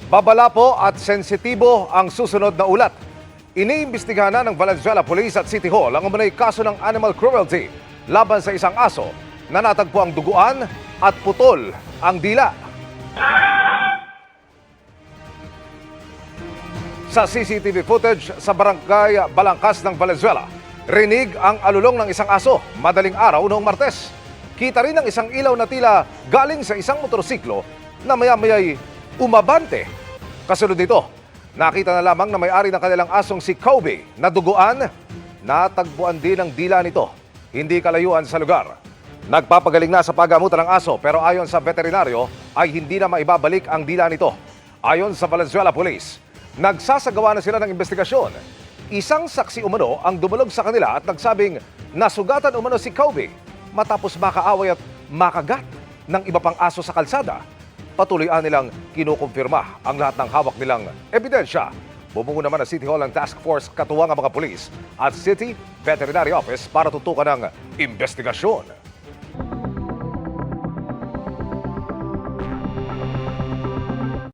Babala po at sensitibo ang susunod na ulat. Iniimbestigahan na ng Valenzuela Police at City Hall ang umunay kaso ng animal cruelty laban sa isang aso na natagpo ang duguan at putol ang dila. Sa CCTV footage sa barangay Balangkas ng Valenzuela, rinig ang alulong ng isang aso madaling araw noong Martes. Kita rin ang isang ilaw na tila galing sa isang motorsiklo na maya-maya'y umabante. Kasunod nito, nakita na lamang na may-ari ng kanilang asong si Kobe na duguan. Natagpuan din ang dila nito, hindi kalayuan sa lugar. Nagpapagaling na sa paggamutan ng aso pero ayon sa veterinaryo ay hindi na maibabalik ang dila nito. Ayon sa Valenzuela Police, nagsasagawa na sila ng investigasyon. Isang saksi umano ang dumulog sa kanila at nagsabing nasugatan umano si Kobe matapos makaaway at makagat ng iba pang aso sa kalsada. Patuloy nilang kinukumpirma ang lahat ng hawak nilang ebidensya. Bumuo naman ang City Hall ng Task Force katuwang ang mga pulis at City Veterinary Office para tutukan ng investigasyon.